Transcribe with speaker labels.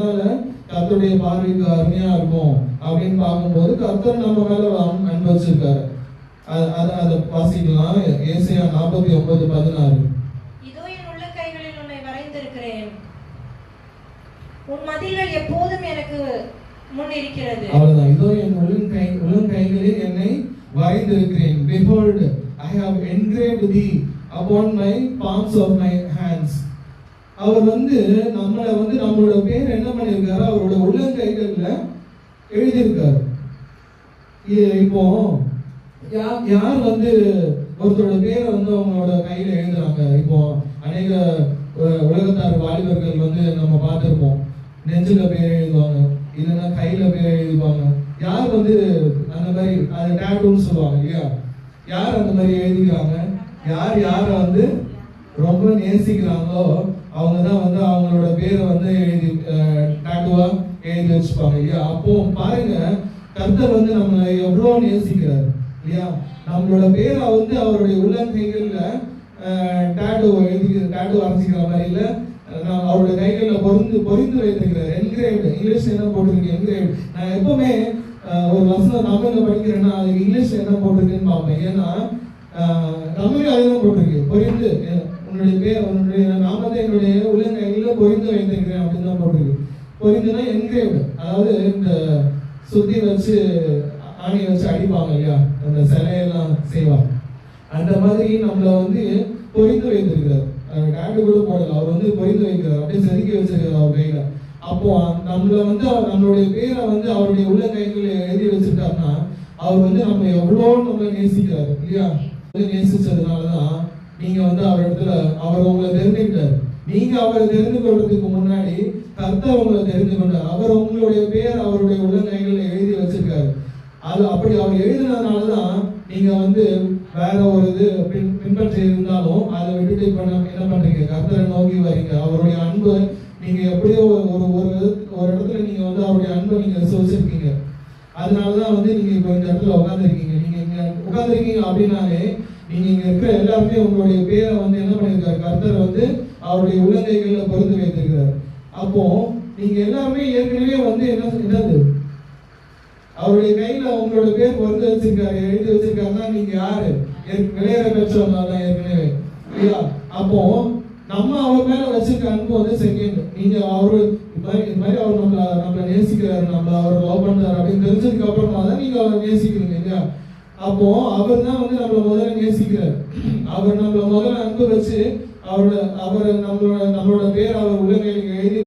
Speaker 1: எதனால கர்த்தருடைய பார்வைக்கு அருமையா இருக்கும் அப்படின்னு பார்க்கும்போது கர்த்தர் நம்ம மேல அன்பு வச்சிருக்காரு. அதை வாசிக்கலாம். ஏசாயா 49:16.
Speaker 2: இதோ என் உள்ளங்கைகளில் உன்னை வரைந்திருக்கிறேன், உன் மதில்கள் எப்போதும் எனக்கு முன் இருக்கிறது.
Speaker 1: அவ்வளவுதான். இதோ என் உள்ளங்கைகளில் என்னை வரைந்திருக்கிறேன். Behold, I have engraved thee upon my palms of my hands. அவர் நம்மளோட பேர் என்ன பண்ணியிருக்காரு? அவரோட உள்ளங்கைகள்ல எழுதியிருக்காரு. இப்போ யார் ஒருத்தரோட பேரை அவங்களோட கையில எழுதுறாங்க. இப்போ அநேக உலகத்தார் வாலிபர்கள் நம்ம பார்த்திருப்போம். நெஞ்சில பேர் எழுதுவாங்க, இல்லைன்னா கையில பேர் எழுதுவாங்க. யார் அந்த மாதிரி அது டேட்டூன்னு சொல்லுவாங்க இல்லையா? யார் அந்த மாதிரி எழுதிக்கிறாங்க? யார ரொம்ப நேசிக்கிறாங்களோ அவங்க தான் அவங்களோட பேரை எழுதி டேட்டூவா எழுதி வச்சுப்பாங்க இல்லையா? அப்போ பாருங்க, கர்த்தர் நம்மளை எவ்வளவு நேசிக்கிறார் இல்லையா? நம்மளோட பேரை அவருடைய உள்ளங்கைகள்ல டேட்டூ வரைஞ்சிக்கிற மாதிரி இல்ல, அவருடைய கைகள்ல பொறிந்து வைத்திருக்கிறார். என்கிரேவ்டு, இங்கிலீஷ்ல என்ன போட்டிருக்கு? என்கிரேவ்டு. நான் எப்பவுமே ஒரு வசனம் தமிழ்ல படிக்கிறேன்னா அது இங்கிலீஷ்ல என்ன போட்டிருக்குன்னு பார்ப்பேன். ஏன்னா தமிழ்ல அதுதான் போட்டிருக்கு, பொறிந்து, உன்னுடைய நாமத்தை என்னுடைய உள்ளங்கையில பொறிந்து வைத்திருக்கிறேன் அப்படின்னு தான் போட்டிருக்கு. பொறிந்துனா என்கிரேவ்டு, அதாவது இந்த சுத்தி வச்சு ஆணியை வச்சு அடிப்பாங்க இல்லையா, அந்த சிலையெல்லாம் செய்வாங்க. அந்த மாதிரி நம்மளை பொறிந்து வைத்திருக்கிறார். டேட்டு கூட போடல, அவர் பொறிந்து வைக்கிறார், அப்படியே செதுக்கி வச்சிருக்காரு அவர் கையில. அப்போ நம்மளை நம்மளுடைய பேரை அவருடைய உள்ளங்கைகளை எழுதி வச்சிருக்காருன்னா அவர் நம்ம நம்மளை நேசிக்கிறாரு இல்லையா? நேசிச்சதுனாலதான் நீங்க அவர் இடத்துல அவர் உங்களை தெரிஞ்சுக்கிட்டார். நீங்க அவரை தெரிந்து கொள்றதுக்கு முன்னாடி கர்த்தர் உங்களை தெரிந்து கொண்டார். அவர் உங்களுடைய பேர் அவருடைய உள்ளங்கைகளை எழுதி வச்சிருக்காரு. அது அப்படி அவர் எழுதினதுனாலதான் நீங்க வேற ஒரு இது பின்பற்றி இருந்தாலும் அதை விட்டுட்டு என்ன பண்றீங்க? கர்த்தரை நோக்கி வரீங்க. அவருடைய அன்பு நீங்க எப்படியோ ஒரு இடத்துல நீங்க அவருடைய அன்பை நீங்க சுவைச்சிருக்கீங்க. அதனாலதான் நீங்க இப்ப இந்த இடத்துல உட்காந்துருக்கீங்க. நீங்க இங்க உட்காந்துருக்கீங்க அப்படின்னாலே நீங்க இங்க இருக்கிற எல்லாருமே உங்களுடைய பேரை என்ன பண்ணிருக்காரு? கர்த்தர் அவருடைய உள்ளங்கைகள்ல பொருந்து வைத்திருக்கிறார். அப்போ நீங்க எல்லாருமே ஏற்கனவே என்னது அவருடைய கையில உங்களோட பேர் பொருந்து வச்சிருக்காரு, எழுதி வச்சிருக்காருன்னா நீங்க யாரு? விளையாட பெற்றவங்க தான் ஏற்கனவே இல்லையா? அப்போ நம்ம அவர் மேல வச்சிருக்க அன்பு செகண்ட். நீங்க இது மாதிரி அவர் நம்மளை நேசிக்கிறாரு, அவர் லவ் பண்றாரு அப்படின்னு தெரிஞ்சதுக்கு அப்புறமா தான் நீங்க அவரை நேசிக்கிறீங்க இல்லையா? அப்போ அவர் தான் நம்மளை முதல்ல நேசிக்கிறார். அவர் நம்மளை முதல்ல அன்பு வச்சு அவர் நம்மளோட பேர் அவர் உள்ளங்கையில எழுதி